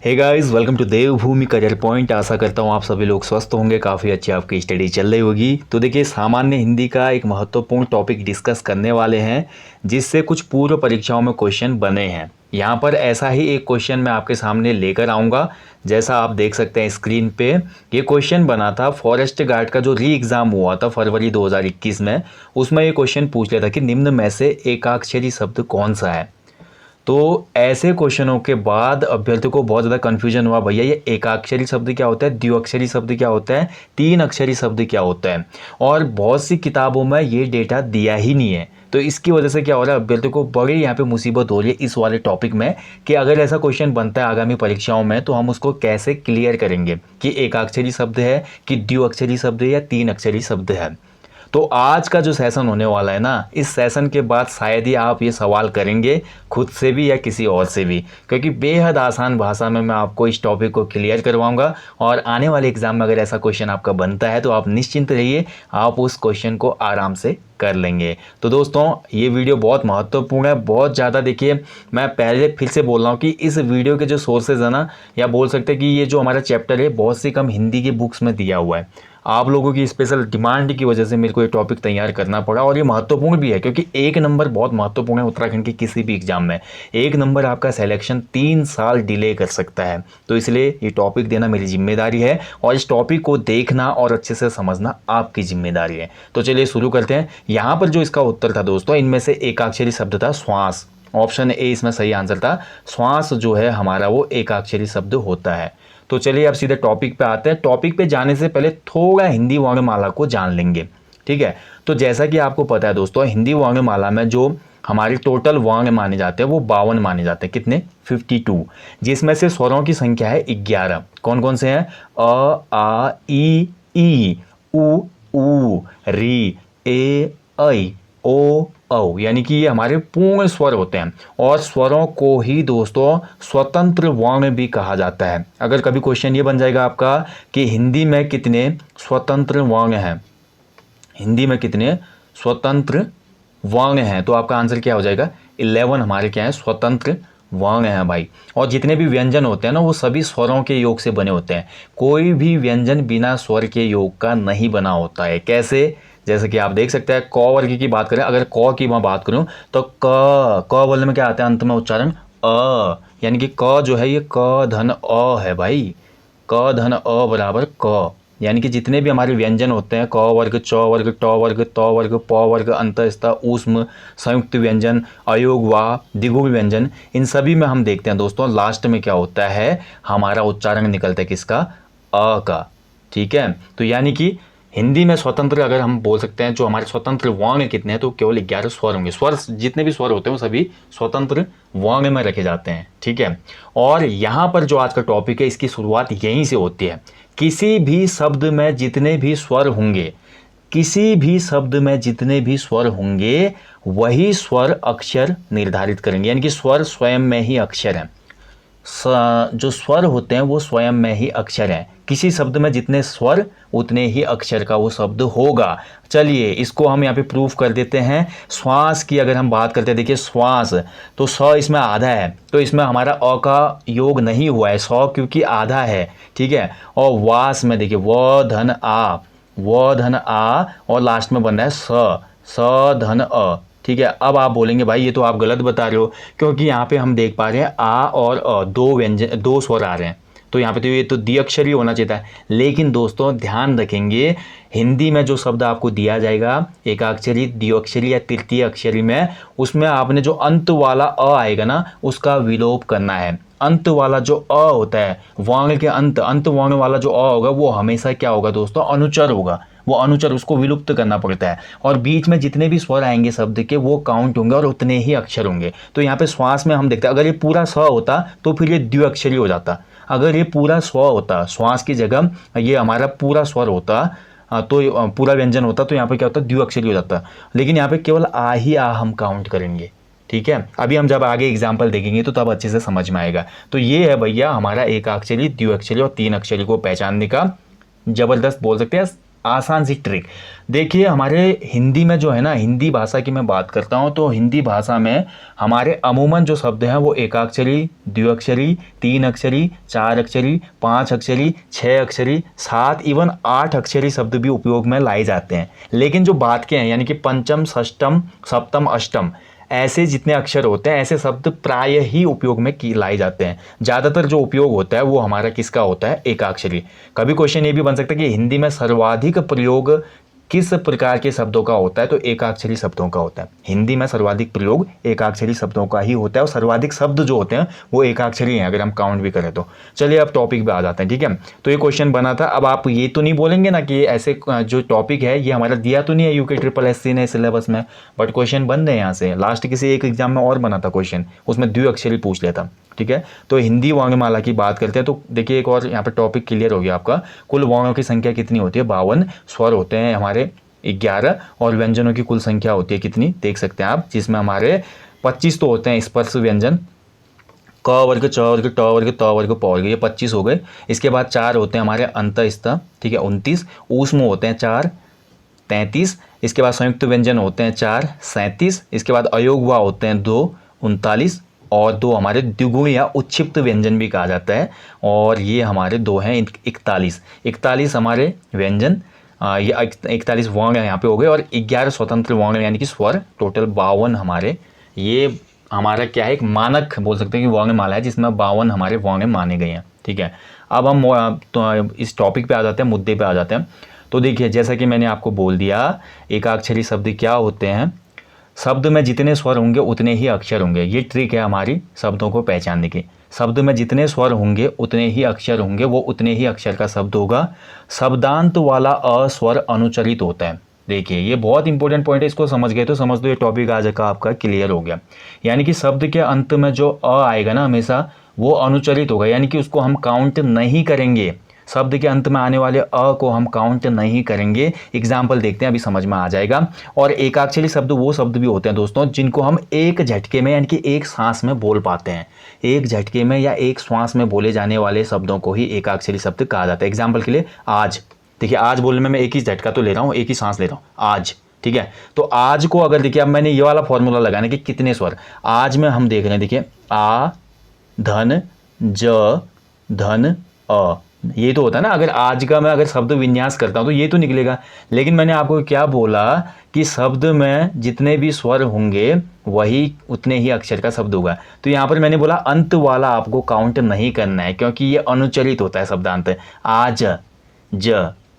Hey guys, welcome to Devbhoomi career point. आशा करता हूँ आप सभी लोग स्वस्थ होंगे, काफ़ी अच्छी आपकी स्टडी चल रही होगी। तो देखिए, सामान्य हिंदी का एक महत्वपूर्ण टॉपिक डिस्कस करने वाले हैं, जिससे कुछ पूर्व परीक्षाओं में क्वेश्चन बने हैं। यहाँ पर ऐसा ही एक क्वेश्चन मैं आपके सामने लेकर आऊँगा। जैसा आप देख सकते हैं स्क्रीन पे, ये क्वेश्चन बना था फॉरेस्ट गार्ड का जो री एग्ज़ाम हुआ था फरवरी 2021 में। उसमें ये क्वेश्चन पूछ लिया था कि निम्न में से एकाक्षरी शब्द कौन सा है। तो ऐसे क्वेश्चनों के बाद अभ्यर्थी को बहुत ज़्यादा कन्फ्यूजन हुआ, भैया ये एकाक्षरी शब्द क्या होता है, द्विअक्षरी शब्द क्या होता है, तीन अक्षरी शब्द क्या होता है। और बहुत सी किताबों में ये डेटा दिया ही नहीं है। तो इसकी वजह से क्या हो रहा है, अभ्यर्थी को बड़ी यहाँ पे मुसीबत हो रही है इस वाले टॉपिक में कि अगर ऐसा क्वेश्चन बनता है आगामी परीक्षाओं में तो हम उसको कैसे क्लियर करेंगे कि एकाक्षरी शब्द है कि द्विअक्षरी शब्द है या तीन अक्षरी शब्द है। तो आज का जो सेशन होने वाला है ना, इस सेशन के बाद शायद ही आप ये सवाल करेंगे खुद से भी या किसी और से भी, क्योंकि बेहद आसान भाषा में मैं आपको इस टॉपिक को क्लियर करवाऊंगा। और आने वाले एग्जाम में अगर ऐसा क्वेश्चन आपका बनता है तो आप निश्चिंत रहिए, आप उस क्वेश्चन को आराम से कर लेंगे। तो दोस्तों, ये वीडियो बहुत महत्वपूर्ण है, बहुत ज़्यादा। देखिए, मैं पहले फिर से बोल रहा हूँ कि इस वीडियो के जो सोर्सेज है ना, या बोल सकते हैं कि ये जो हमारा चैप्टर है बहुत सी कम हिंदी की बुक्स में दिया हुआ है। आप लोगों की स्पेशल डिमांड की वजह से मेरे को ये टॉपिक तैयार करना पड़ा, और ये महत्वपूर्ण भी है क्योंकि एक नंबर बहुत महत्वपूर्ण है उत्तराखंड के किसी भी एग्जाम में। एक नंबर आपका सिलेक्शन 3 साल डिले कर सकता है। तो इसलिए ये टॉपिक देना मेरी जिम्मेदारी है, और इस टॉपिक को देखना और अच्छे से समझना आपकी जिम्मेदारी है। तो चलिए शुरू करते हैं। यहाँ पर जो इसका उत्तर था दोस्तों, इनमें से एकाक्षरी शब्द था श्वास। ऑप्शन ए इसमें सही आंसर था। श्वास जो है हमारा वो एकाक्षरी शब्द होता है। तो चलिए अब सीधे टॉपिक पे आते हैं। टॉपिक पे जाने से पहले थोड़ा हिंदी वर्णमाला को जान लेंगे, ठीक है। तो जैसा कि आपको पता है दोस्तों, हिंदी वर्णमाला में जो हमारे टोटल वर्ण माने जाते हैं वो 52 माने जाते हैं। कितने? 52, जिसमें से स्वरों की संख्या है 11। कौन कौन से हैं? अ, आ, ई, उ, री, ए, ऐ, ओ, औ, यानी कि ये हमारे पूर्ण स्वर होते हैं। और स्वरों को ही दोस्तों स्वतंत्र वर्ण भी कहा जाता है। अगर कभी क्वेश्चन ये बन जाएगा आपका कि हिंदी में कितने स्वतंत्र वर्ण हैं, हिंदी में कितने स्वतंत्र वर्ण हैं, तो आपका आंसर क्या हो जाएगा? 11 हमारे क्या है? स्वतंत्र वर्ण हैं भाई। और जितने भी व्यंजन होते हैं ना, वो सभी स्वरों के योग से बने होते हैं। कोई भी व्यंजन बिना स्वर के योग का नहीं बना होता है। कैसे? जैसे कि आप देख सकते हैं, क वर्ग की बात करें, अगर क की मैं बात करूं तो क बोलने में क्या आता है? अंत में उच्चारण अ, यानी कि क जो है ये क धन अ है भाई। क धन अ बराबर क, यानी कि जितने भी हमारे व्यंजन होते हैं, क वर्ग, च वर्ग, ट वर्ग, त वर्ग, प वर्ग, अंतस्थ, ऊष्म, संयुक्त व्यंजन, अयोग, वा, दिगु व्यंजन, इन सभी में हम देखते हैं दोस्तों लास्ट में क्या होता है, हमारा उच्चारण निकलता है किसका? अ का। ठीक है, तो यानी कि हिंदी में स्वतंत्र अगर हम बोल सकते हैं, जो हमारे स्वतंत्र वर्ण कितने हैं, तो केवल 11 स्वर होंगे। स्वर, जितने भी स्वर होते हैं वो सभी स्वतंत्र वर्ण में रखे जाते हैं। ठीक है, और यहाँ पर जो आज का टॉपिक है, इसकी शुरुआत यहीं से होती है। किसी भी शब्द में जितने भी स्वर होंगे, किसी भी शब्द में जितने भी स्वर होंगे, वही स्वर अक्षर निर्धारित करेंगे। यानी कि स्वर स्वयं में ही अक्षर है। जो स्वर होते हैं वो स्वयं में ही अक्षर हैं। किसी शब्द में जितने स्वर उतने ही अक्षर का वो शब्द होगा। चलिए इसको हम यहाँ पे प्रूफ कर देते हैं। श्वास की अगर हम बात करते हैं, देखिए श्वास, तो स इसमें आधा है, तो इसमें हमारा अ का योग नहीं हुआ है, सौ क्योंकि आधा है। ठीक है, और वास में देखिए व धन आ, व धन आ, और लास्ट में बन रहा है स धन अ। ठीक है, अब आप बोलेंगे भाई ये तो आप गलत बता रहे हो, क्योंकि यहाँ पे हम देख पा रहे हैं आ और अ, दो व्यंजन, दो स्वर आ रहे हैं, तो यहाँ पे तो ये तो द्विअक्षरी होना चाहिए था। लेकिन दोस्तों ध्यान रखेंगे, हिंदी में जो शब्द आपको दिया जाएगा एकाक्षरी, द्विअक्षरी या तृतीय अक्षरी में, उसमें आपने जो अंत वाला अ आएगा ना, उसका विलोप करना है। अंत वाला जो अ होता है, वर्ण के अंत वर्ण वाला जो अ होगा, वो हमेशा क्या होगा दोस्तों? अनुचर होगा। वो अनुचर, उसको विलुप्त करना पड़ता है। और बीच में जितने भी स्वर आएंगे शब्द के, वो काउंट होंगे और उतने ही अक्षर होंगे। तो यहाँ पे श्वास में हम देखते हैं, अगर ये पूरा स होता तो फिर ये द्विअक्षरी हो जाता। अगर ये पूरा स्व होता, श्वास की जगह ये हमारा पूरा स्वर होता, तो पूरा व्यंजन होता, तो यहाँ पे क्या होता? द्विअक्षरी हो जाता। लेकिन यहाँ पे केवल आ ही आ हम काउंट करेंगे। ठीक है, अभी हम जब आगे एग्जाम्पल देखेंगे तो तब अच्छे से समझ में आएगा। तो ये है भैया हमारा एक अक्षरी, द्विअक्षरी और तीन अक्षरी को पहचानने का जबरदस्त बोल सकते हैं आसान सी ट्रिक। देखिए हमारे हिंदी में जो है ना, हिंदी भाषा की मैं बात करता हूँ तो हिंदी भाषा में हमारे अमूमन जो शब्द हैं वो एकाक्षरी, द्विअक्षरी, तीन अक्षरी, चार अक्षरी, पाँच अक्षरी, छः अक्षरी, सात इवन आठ अक्षरी शब्द भी उपयोग में लाए जाते हैं। लेकिन जो बात के हैं यानी कि पंचम, षष्टम, सप्तम, अष्टम, ऐसे जितने अक्षर होते हैं ऐसे शब्द प्राय ही उपयोग में लाए जाते हैं। ज़्यादातर जो उपयोग होता है वो हमारा किसका होता है, एकाक्षरी। कभी क्वेश्चन ये भी बन सकता है कि हिंदी में सर्वाधिक प्रयोग किस प्रकार के शब्दों का होता है, तो एकाक्षरी शब्दों का होता है। हिंदी में सर्वाधिक प्रयोग एकाक्षरी शब्दों का ही होता है और सर्वाधिक शब्द जो होते हैं वो एकाक्षरी हैं अगर हम काउंट भी करें तो। चलिए अब टॉपिक पे आ जाते हैं, ठीक है। तो ये क्वेश्चन बना था। अब आप ये तो नहीं बोलेंगे ना कि ऐसे जो टॉपिक है ये हमारा दिया तो नहीं है यूके SSS ने सिलेबस में, बट क्वेश्चन बन रहे हैं यहाँ से। लास्ट किसी एक एग्जाम में और बना था क्वेश्चन, उसमें द्विअक्षरी पूछ लेता, ठीक है। तो हिंदी वर्णमाला की बात करते हैं तो देखिए एक और यहाँ पे टॉपिक क्लियर हो गया आपका। कुल वर्णों की संख्या कितनी होती है, 52। स्वर होते हैं हमारे 11 और व्यंजनों की कुल संख्या होती है कितनी, देख सकते हैं आप, जिसमें हमारे 25 तो होते हैं स्पर्श व्यंजन, क वर्ग, च वर्ग, ट वर्ग, त वर्ग, प वर्ग, ये 25 हो गए। इसके बाद 4 होते हैं हमारे अंतःस्थ, ठीक है, 29। ऊष्म होते हैं 4, 33। इसके बाद संयुक्त व्यंजन होते हैं 4, 37। इसके बाद अयोगवा होते हैं 2, 39। और 2 हमारे द्विगुण या उच्छिप्त व्यंजन भी कहा जाता है, और ये हमारे 2 हैं 41। 41 हमारे व्यंजन, ये 41 वर्ण यहाँ पे हो गए, और 11 स्वतंत्र वर्ण यानी कि स्वर, टोटल 52 हमारे। ये हमारा क्या है, एक मानक बोल सकते हैं कि वर्णमाला है जिसमें 52 हमारे वर्ण माने गए हैं, ठीक है। अब हम तो इस टॉपिक पे आ जाते हैं, मुद्दे पे आ जाते हैं। तो देखिए जैसा कि मैंने आपको बोल दिया, एकाक्षरी शब्द क्या होते हैं, शब्द में जितने स्वर होंगे उतने ही अक्षर होंगे। ये ट्रिक है हमारी शब्दों को पहचानने की। शब्द में जितने स्वर होंगे उतने ही अक्षर होंगे, वो उतने ही अक्षर का शब्द होगा। शब्दांत वाला अस्वर अनुचरित होता है। देखिए ये बहुत इंपॉर्टेंट पॉइंट है, इसको समझ गए तो समझ दो ये टॉपिक आज का आपका क्लियर हो गया। यानी कि शब्द के अंत में जो अ आएगा ना हमेशा वो अनुचरित होगा, यानी कि उसको हम काउंट नहीं करेंगे। शब्द के अंत में आने वाले अ को हम काउंट नहीं करेंगे। एग्जाम्पल देखते हैं, अभी समझ में आ जाएगा। और एकाक्षरी शब्द वो शब्द भी होते हैं दोस्तों जिनको हम एक झटके में यानी कि एक सांस में बोल पाते हैं। एक झटके में या एक श्वास में बोले जाने वाले शब्दों को ही एकाक्षरी शब्द कहा जाता है। एग्जाम्पल के लिए आज, देखिए आज बोलने में मैं एक ही झटका तो ले रहा हूँ, एक ही सांस ले रहा हूँ, आज, ठीक है। तो आज को अगर देखिए, अब मैंने ये वाला फॉर्मूला लगाना कि कितने स्वर आज में हम देख रहे हैं, देखिए आ, धन, ज, धन, अ, ये तो होता है ना। अगर आज का मैं अगर शब्द विन्यास करता हूँ तो ये तो निकलेगा। लेकिन मैंने आपको क्या बोला कि शब्द में जितने भी स्वर होंगे वही उतने ही अक्षर का शब्द होगा। तो यहाँ पर मैंने बोला अंत वाला आपको काउंट नहीं करना है, क्योंकि ये अनुचरित होता है शब्दांत। आज, ज,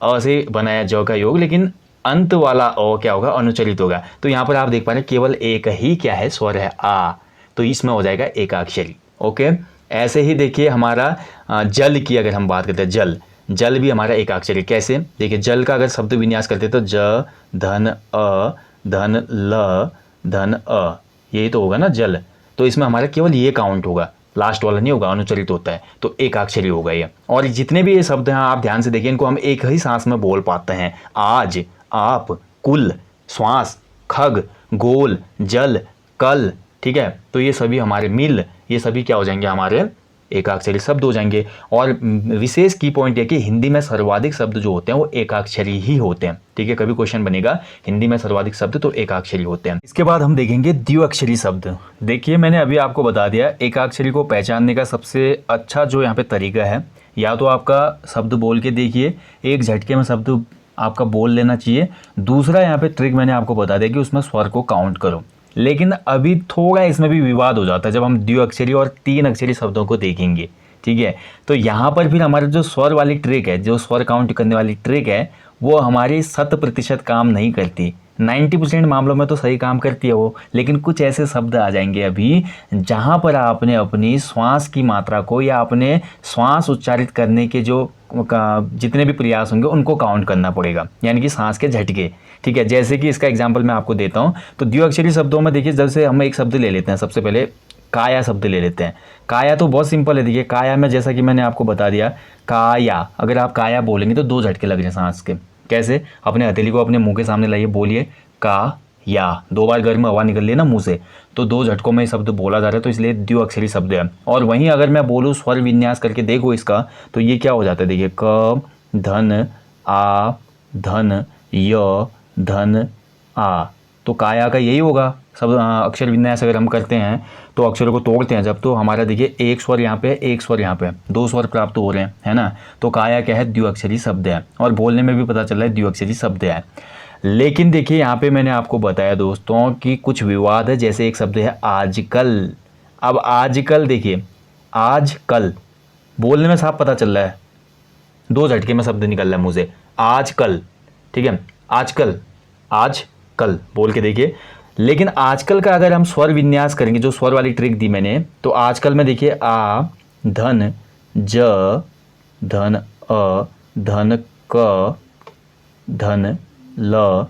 अ से बनाया ज का योग, लेकिन अंत वाला अ क्या होगा, अनुचरित होगा। तो यहाँ पर आप देख पा रहे हैं केवल एक ही क्या है, स्वर है आ, तो इसमें हो जाएगा एकाक्षरी। ओके, ऐसे ही देखिए हमारा जल की अगर हम बात करते हैं, जल, जल भी हमारा एकाक्षरी। कैसे, देखिए जल का अगर शब्द विन्यास करते तो ज, धन, अ, धन, ल, धन, अ, यही तो होगा ना जल। तो इसमें हमारा केवल ये काउंट होगा, लास्ट वाला नहीं होगा, अनुचरित होता है, तो एकाक्षरी होगा ये। और जितने भी ये शब्द हैं आप ध्यान से देखिए, इनको हम एक ही सांस में बोल पाते हैं। आज, आप, कुल, श्वास, खग, गोल, जल, कल, ठीक है। तो ये सभी हमारे मिल, ये सभी क्या हो जाएंगे, हमारे एकाक्षरी शब्द हो जाएंगे। और विशेष की पॉइंट है कि हिंदी में सर्वाधिक शब्द जो होते हैं वो एकाक्षरी ही होते हैं, ठीक है। कभी क्वेश्चन बनेगा हिंदी में सर्वाधिक शब्द तो एकाक्षरी होते हैं। इसके बाद हम देखेंगे द्विअक्षरी शब्द। देखिए मैंने अभी आपको बता दिया एकाक्षरी को पहचानने का सबसे अच्छा जो यहाँ पे तरीका है, या तो आपका शब्द बोल के देखिए, एक झटके में शब्द आपका बोल लेना चाहिए। दूसरा यहाँ पे ट्रिक मैंने आपको बता दिया कि उसमें स्वर को काउंट करो। लेकिन अभी थोड़ा इसमें भी विवाद हो जाता है जब हम द्विअक्षरी और तीन अक्षरी शब्दों को देखेंगे, ठीक है। तो यहाँ पर फिर हमारे जो स्वर वाली ट्रिक है, जो स्वर काउंट करने वाली ट्रिक है, वो हमारी 100% काम नहीं करती। 90% मामलों में तो सही काम करती है वो, लेकिन कुछ ऐसे शब्द आ जाएंगे अभी जहाँ पर आपने अपनी श्वास की मात्रा को या अपने श्वास उच्चारित करने के जो जितने भी प्रयास होंगे उनको काउंट करना पड़ेगा, यानी कि सांस के झटके, ठीक है। जैसे कि इसका एग्जाम्पल मैं आपको देता हूँ। तो द्विअक्षरी शब्दों में देखिए, जैसे हम एक शब्द ले लेते हैं, सबसे पहले काया शब्द ले लेते हैं। काया तो बहुत सिंपल है। देखिए काया में जैसा कि मैंने आपको बता दिया, काया, अगर आप काया बोलेंगे तो 2 झटके लग रहे हैं सांस के। कैसे, अपने हथेली को अपने मुंह के सामने लाइए, बोलिए का या, 2 बार गर्म हवा निकल रही है ना मुंह से, तो 2 झटकों में शब्द बोला जा रहा है, तो इसलिए द्विअक्षरी शब्द है। और वहीं अगर मैं बोलूँ स्वर विन्यास करके देखो इसका, तो ये क्या हो जाता है, देखिए क, धन, आ, धन य धन आ। तो काया का यही होगा सब अक्षर विन्यास अगर हम करते हैं तो अक्षरों को तोड़ते हैं जब, तो हमारा देखिए एक स्वर यहाँ पे एक स्वर यहाँ पे, दो स्वर प्राप्त हो रहे हैं, है ना। तो काया क्या है, द्विअक्षरी शब्द है, और बोलने में भी पता चल रहा है द्विअक्षरी शब्द है। लेकिन देखिए यहाँ पे मैंने आपको बताया दोस्तों कि कुछ विवाद है। जैसे एक शब्द है आजकल। अब आजकल देखिए, आजकल बोलने में साफ पता चल रहा है, दो झटके में शब्द निकल रहा है मुंह से, आजकल, ठीक है, आजकल, आज कल बोल के देखिए। लेकिन आजकल का अगर हम स्वर विन्यास करेंगे, जो स्वर वाली ट्रिक दी मैंने, तो आजकल में देखिए आ धन ज धन अ धन क धन ल,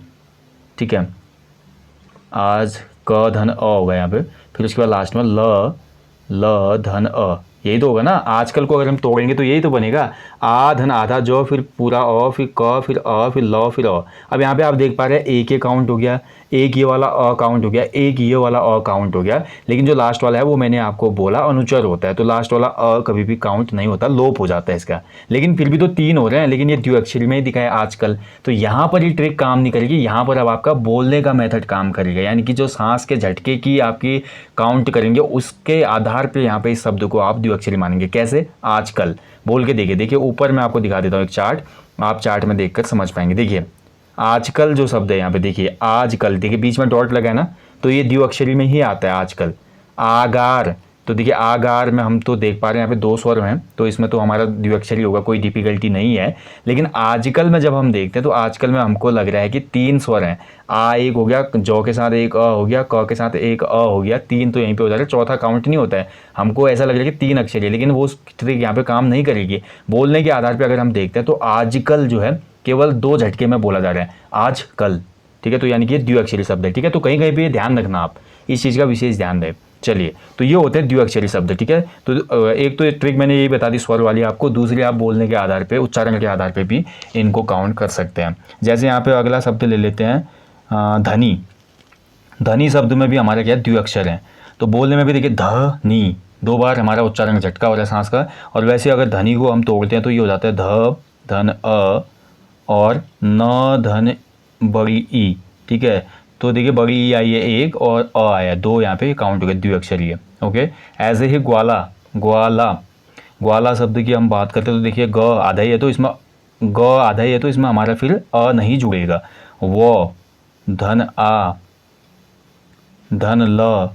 ठीक है, आज क धन अ होगा यहाँ पे, फिर उसके बाद लास्ट में ल ल धन अ, यही तो होगा ना। आजकल को अगर हम तोड़ेंगे तो यही तो बनेगा, आ धन आधा जो, फिर पूरा अ, फिर क, फिर अ, फिर ल, फिर अ। अब यहाँ पे आप देख पा रहे हैं एक ये काउंट हो गया, एक ये वाला अ काउंट हो गया, एक ये वाला अ काउंट हो गया, लेकिन जो लास्ट वाला है वो मैंने आपको बोला अनुच्चार होता है, तो लास्ट वाला अ कभी भी काउंट नहीं होता, लोप हो जाता है इसका। लेकिन फिर भी तो तीन हो रहे हैं, लेकिन ये द्विअक्षरी में ही दिखा है आजकल, तो यहाँ पर ये ट्रिक काम नहीं करेगी। यहाँ पर अब आपका बोलने का मेथड काम करेगा, यानी कि जो सांस के झटके की आपकी काउंट करेंगे उसके आधार पर यहाँ पे इस शब्द को आप द्विअक्षरी मानेंगे। कैसे, आजकल बोल के देखिए। देखिए ऊपर मैं आपको दिखा देता हूँ एक चार्ट, आप चार्ट में देखकर समझ पाएंगे। देखिए आजकल जो शब्द है यहाँ पे देखिए, आजकल देखिए बीच में डॉट लगा है ना, तो ये द्विअक्षरी में ही आता है आजकल। आगार, तो देखिए आगार में हम तो देख पा रहे हैं यहाँ पे दो स्वर हैं, तो इसमें तो हमारा द्विअक्षरी होगा, कोई डिफिकल्टी नहीं है। लेकिन आजकल में जब हम देखते हैं तो आजकल में हमको लग रहा है कि तीन स्वर हैं, आ एक हो गया, जौ के साथ एक अ हो गया, क के साथ एक अ हो गया, तीन तो यहीं पे हो जा रहा है, चौथा काउंट नहीं होता है। हमको ऐसा लग रहा है कि तीन अक्षर है, लेकिन वो ट्रिक यहाँ पे काम नहीं करेगी। बोलने के आधार पर अगर हम देखते हैं तो आजकल जो है केवल दो झटके में बोला जा रहा है, आज कल, ठीक है, तो यानी कि द्विअक्षरी शब्द है, ठीक है। तो कहीं कहीं पे ध्यान रखना, आप इस चीज़ का विशेष ध्यान दें। चलिए, तो ये होते हैं द्विअक्षरी शब्द, ठीक है। तो एक तो ट्रिक मैंने यही बता दी स्वर वाली आपको, दूसरी आप बोलने के आधार पे, उच्चारण के आधार पे भी इनको काउंट कर सकते हैं। जैसे यहाँ पे अगला शब्द ले लेते हैं धनी। धनी शब्द में भी हमारा क्या द्विअक्षर है, तो बोलने में भी देखिए ध नी, दो बार हमारा उच्चारण झटका हो रहा है सांस का। और वैसे अगर धनी को हम तोड़ते हैं तो ये हो जाता है ध धन अ और न धन बड़ी ई, ठीक है। तो देखिए बड़ी ई आई है एक, और अ आया दो, यहाँ पे काउंट हो गया, द्विअक्षरी है, ओके। ऐसे ही ग्वाला, ग्वाला, ग्वाला शब्द की हम बात करते हैं तो देखिए ग आधा ही है, तो इसमें ग आधा ही है, तो इसमें हमारा फिर अ नहीं जुड़ेगा। वो धन आ धन ल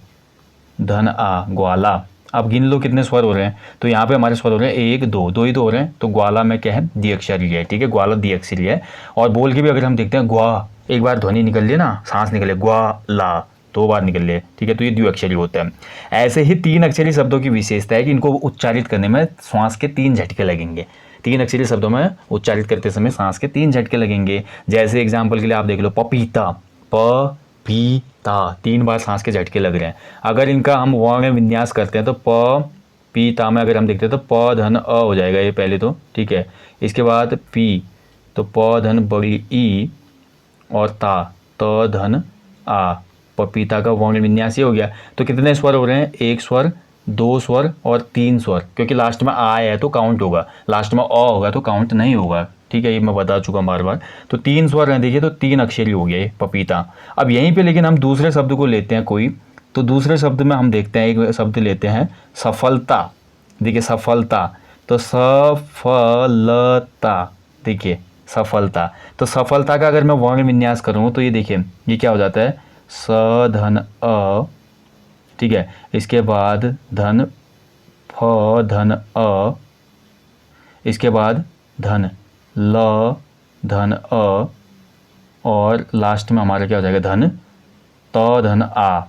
धन आ, ग्वाला। अब गिन लो कितने स्वर हो रहे हैं, तो यहाँ पे हमारे स्वर हो रहे हैं एक दो, दो ही तो हो रहे हैं, तो ग्वाला में क्या है, द्विअक्षरी है, ठीक है, ग्वाला द्विअक्षरी है। और बोल के भी अगर हम देखते हैं ग्वा, एक बार ध्वनि निकल लिए ना, सांस निकले, ग्वाला दो बार निकल लिए, ठीक है, तो ये द्विअक्षरी होता है। ऐसे ही तीन अक्षरी शब्दों की विशेषता है कि इनको उच्चारित करने में श्वास के तीन झटके लगेंगे। तीन अक्षरी शब्दों में उच्चारित करते समय सांस के तीन झटके लगेंगे। जैसे एग्जाम्पल के लिए आप देख लो, पपीता, प पी ता, तीन बार सांस के झटके लग रहे हैं। अगर इनका हम वर्ण विन्यास करते हैं तो प पी ता में अगर हम देखते हैं तो प धन अ हो जाएगा ये पहले तो, ठीक है। इसके बाद पी, तो प धन बड़ी ई और ता, त धन आ, पपीता का वर्ण विन्यास ये हो गया। तो कितने स्वर हो रहे हैं, एक स्वर, दो स्वर और तीन स्वर, क्योंकि लास्ट में आ है तो काउंट होगा, लास्ट में अ होगा तो काउंट नहीं होगा, ठीक है, ये मैं बता चुका हूँ बार बार। तो तीन स्वर हैं देखिए, तो तीन अक्षरी हो गया ये पपीता। अब यहीं पे लेकिन हम दूसरे शब्द को लेते हैं कोई, तो दूसरे शब्द में हम देखते हैं, एक शब्द लेते हैं सफलता। देखिए सफलता, तो सफलता, देखिए सफलता, तो सफलता का अगर मैं वर्ण विन्यास करूँ तो ये देखिए ये क्या हो जाता है, स धन अ, ठीक है, इसके बाद धन फ धन अ, इसके बाद धन ल धन अ, और लास्ट में हमारा क्या हो जाएगा, धन त धन आ।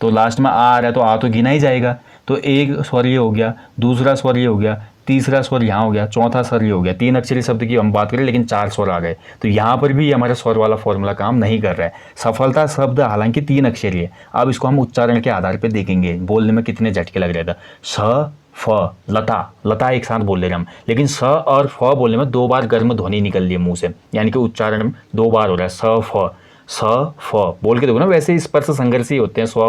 तो लास्ट में आ रहा है तो आ तो गिना ही जाएगा, तो एक स्वर ये हो गया, दूसरा स्वर ये हो गया, तीसरा स्वर यहाँ हो गया, चौथा स्वर ये हो गया। तीन अक्षरी शब्द की हम बात करें लेकिन चार स्वर आ गए, तो यहाँ पर भी हमारा स्वर वाला फॉर्मूला काम नहीं कर रहा है। सफलता शब्द हालांकि तीन अक्षरी है, अब इसको हम उच्चारण के आधार पर देखेंगे बोलने में कितने झटके लग रहे थे। स फ, लता, लता एक साथ बोल ले रहे हम, लेकिन स और फ बोलने में दो बार गर्म ध्वनि निकल रही है मुंह से, यानी कि उच्चारण दो बार हो रहा है, स फ, स फ बोल के देखो ना, वैसे स्पर्श संघर्ष ही होते हैं स्व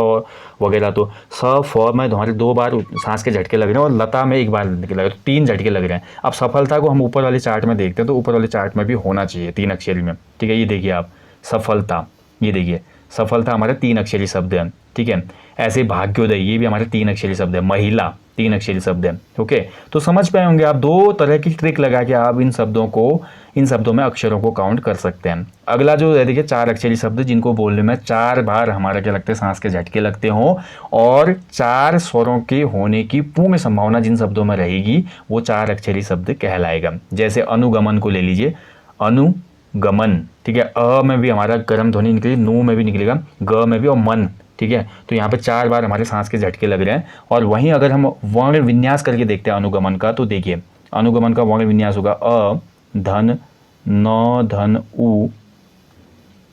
वगैरह। तो स फ में तुम्हारे 2 बार सांस के झटके लग रहे हैं और लता में 1 बार लग रहे हैं, तो 3 झटके लग रहे हैं। अब सफलता को हम ऊपर वाले चार्ट में देखते हैं, तो ऊपर वाले चार्ट में भी होना चाहिए 3 अक्षरी में, ठीक है। ये देखिए आप, सफलता, ये देखिए सफलता हमारा 3 अक्षरी शब्द है, ठीक है। ऐसे भाग्योदय, ये भी हमारे 3 अक्षरी शब्द है। महिला 3 अक्षरी शब्द है, ओके। तो समझ पाए होंगे आप, 2 तरह की ट्रिक लगा के आप इन शब्दों में अक्षरों को काउंट कर सकते हैं। अगला जो है देखिए 4 अक्षरी शब्द, जिनको बोलने में 4 बार हमारा क्या लगता है, सांस के झटके लगते हों और 4 स्वरों के होने की पूर्ण संभावना जिन शब्दों में रहेगी वो 4 अक्षरी शब्द कहलाएगा। जैसे अनुगमन को ले लीजिए, अनुगमन, ठीक है। अ में भी हमारा गर्म ध्वनि निकलेगी, नू में भी निकलेगा, ग में भी, और मन, ठीक है। तो यहाँ पे 4 बार हमारे सांस के झटके लग रहे हैं। और वहीं अगर हम वर्ण विन्यास करके देखते हैं अनुगमन का, तो देखिए अनुगमन का वर्ण विन्यास होगा अ धन न धन उ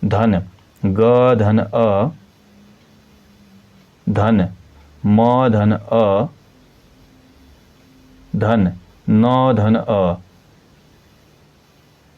धन ग धन अ धन म धन अ धन न धन अ,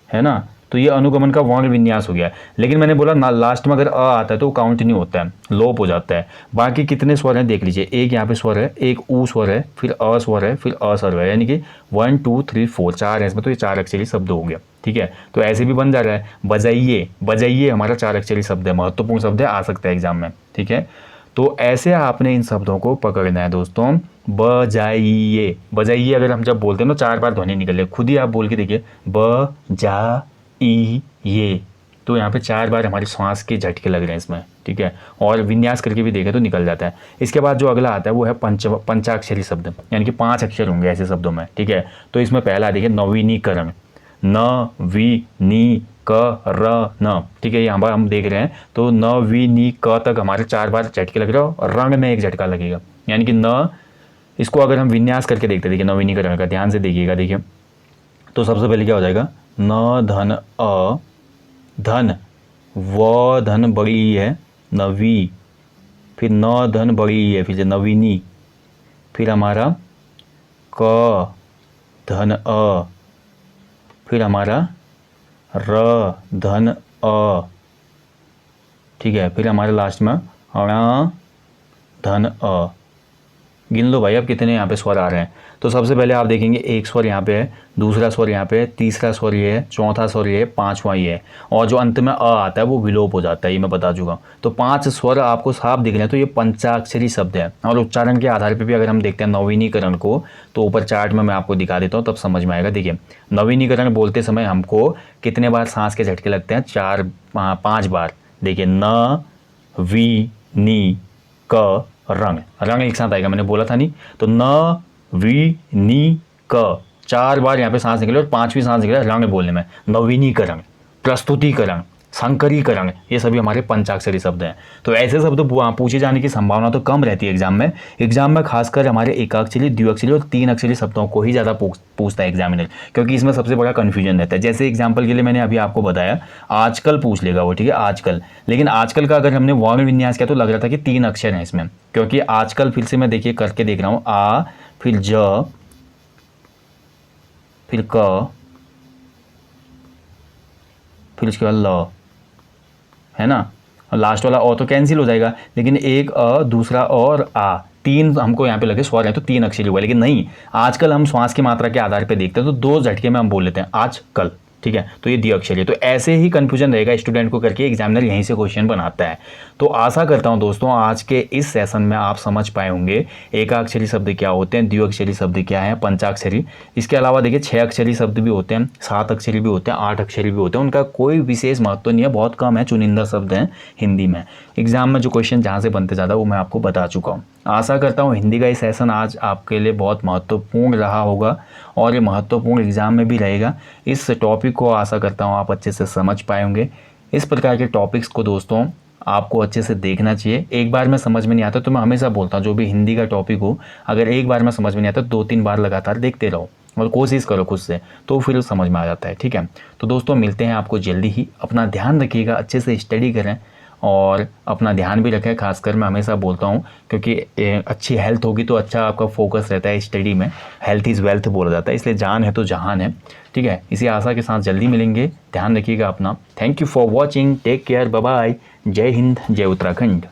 है ना। तो ये अनुगमन का वर्ण विन्यास हो गया। लेकिन मैंने बोला ना, लास्ट में अगर अ आता है तो काउंट नहीं होता है, लोप हो जाता है। बाकी कितने स्वर हैं देख लीजिए, एक यहाँ पे स्वर है, एक ऊ स्वर है, फिर अ स्वर है, फिर अ स्वर है, यानी कि 1 2 3 4 4 है इसमें। तो ये 4 अक्षरी शब्द हो गया, ठीक है। तो ऐसे भी बन जा रहा है। बजाइए, बजाइए हमारा 4 अक्षरी शब्द है, महत्वपूर्ण शब्द है, आ सकता है एग्जाम में, ठीक है। तो ऐसे आपने इन शब्दों को पकड़ना है दोस्तों। बजाइए, बजाइए अगर हम जब बोलते हैं ना 4 बार ध्वनि निकले, खुद ही आप बोल के देखिए, ब जा ई ये। तो यहाँ पे 4 बार हमारे श्वास के झटके लग रहे हैं इसमें, ठीक है। और विन्यास करके भी देखें तो निकल जाता है। इसके बाद जो अगला आता है वो है पंचाक्षरी शब्द, यानी कि 5 अक्षर होंगे ऐसे शब्दों में, ठीक है। तो इसमें पहला देखिए नवीनीकरण, न वी नी क र न, ठीक है। यहाँ पर हम देख रहे हैं तो न वी नी क तक हमारे 4 बार झटके लग रहे हैं और रंग में 1 झटका लगेगा, यानी कि न। इसको अगर हम विन्यास करके देखते हैं, देखिए नवीनीकरण का, ध्यान से देखिएगा, देखिए तो सबसे पहले क्या हो जाएगा, न धन अ धन व धन बड़ी है नवी, फिर न धन बड़ी है, फिर से नवीनी, फिर हमारा क धन अ, फिर हमारा र धन अ, ठीक है। फिर हमारे लास्ट में ण धन अ। गिन लो भाई अब कितने यहाँ पे स्वर आ रहे हैं। तो सबसे पहले आप देखेंगे एक स्वर यहाँ पे है, दूसरा स्वर यहाँ पे है, तीसरा स्वर ये है, चौथा स्वर ये है, 5वां ये है, और जो अंत में अ आता है वो विलोप हो जाता है, ये मैं बता चुका हूँ। तो 5 स्वर आपको साफ दिख रहे हैं, तो ये पंचाक्षरी शब्द है। और उच्चारण के आधार पर भी अगर हम देखते हैं नवीनीकरण को, तो ऊपर चार्ट में मैं आपको दिखा देता हूँ, तब समझ में आएगा। देखिए नवीनीकरण बोलते समय हमको कितने बार सांस के झटके लगते हैं, 5 बार। देखिए न वी नी क रंग, रंग एक साथ आएगा, मैंने बोला था नहीं। तो न वी नी क 4 बार यहाँ पे सांस निकले और 5वीं सांस निकले रंग बोलने में। नवीनीकरण, प्रस्तुतिकरण, संकरीकरण, ये सभी हमारे पंचाक्षरी शब्द हैं। तो ऐसे शब्द पूछे जाने की संभावना तो कम रहती है एग्जाम में। एग्जाम में खासकर हमारे एकाक्षरी, द्विअक्षरी और 3 अक्षरी शब्दों को ही ज़्यादा पूछता है एग्जामिनर, क्योंकि इसमें सबसे बड़ा कन्फ्यूजन रहता है। जैसे एग्जाम्पल के लिए मैंने अभी आपको बताया, आजकल पूछ लेगा वो, ठीक है, आजकल। लेकिन आजकल का अगर हमने वर्ण विन्यास किया तो लग रहा था कि 3 अक्षर हैं इसमें, क्योंकि आजकल फिर से मैं देखिए करके देख रहा हूँ, आ फिर ज फिर क फिर उसके बाद ल, है ना। और लास्ट वाला ओ तो कैंसिल हो जाएगा, लेकिन एक अ, दूसरा और आ, 3 हमको यहाँ पे लगे स्वर हैं, तो 3 अक्षरी हुआ। लेकिन नहीं, आजकल हम श्वास की मात्रा के आधार पे देखते हैं, तो 2 झटके में हम बोल लेते हैं आजकल, ठीक है। तो ये द्विअक्षरी। तो ऐसे ही कन्फ्यूजन रहेगा स्टूडेंट को करके, एग्जामिनर यहीं से क्वेश्चन बनाता है। तो आशा करता हूं दोस्तों आज के इस सेशन में आप समझ पाए होंगे एकाक्षरी शब्द क्या होते हैं, द्विअक्षरी शब्द क्या है, पंचाक्षरी। इसके अलावा देखिए 6 अक्षरी शब्द भी होते हैं, 7 अक्षरी भी होते हैं, 8 अक्षरी भी होते हैं। उनका कोई विशेष महत्व नहीं है, बहुत कम है, चुनिंदा शब्द हैं हिंदी में। एग्जाम में जो क्वेश्चन जहाँ से बनते ज़्यादा वो मैं आपको बता चुका हूँ। आशा करता हूँ हिंदी का ये सेशन आज आपके लिए बहुत महत्वपूर्ण रहा होगा और ये महत्वपूर्ण एग्जाम में भी रहेगा। इस टॉपिक को आशा करता हूँ आप अच्छे से समझ पाए होंगे। इस प्रकार के टॉपिक्स को दोस्तों आपको अच्छे से देखना चाहिए। एक बार में समझ में नहीं आता तो मैं हमेशा बोलता हूँ जो भी हिंदी का टॉपिक हो, अगर एक बार में समझ में नहीं आता 2-3 बार लगातार देखते रहो और कोशिश करो खुद से, तो फिर समझ में आ जाता है, ठीक है। तो दोस्तों मिलते हैं आपको जल्दी ही। अपना ध्यान रखिएगा, अच्छे से स्टडी करें और अपना ध्यान भी रखें। खासकर मैं हमेशा बोलता हूँ, क्योंकि अच्छी हेल्थ होगी तो अच्छा आपका फोकस रहता है स्टडी में। हेल्थ इज़ वेल्थ बोला जाता है, इसलिए जान है तो जहान है। ठीक है, इसी आशा के साथ जल्दी मिलेंगे। ध्यान रखिएगा अपना। Thank you for watching, take care, bye bye. जय हिंद, जय उत्तराखंड।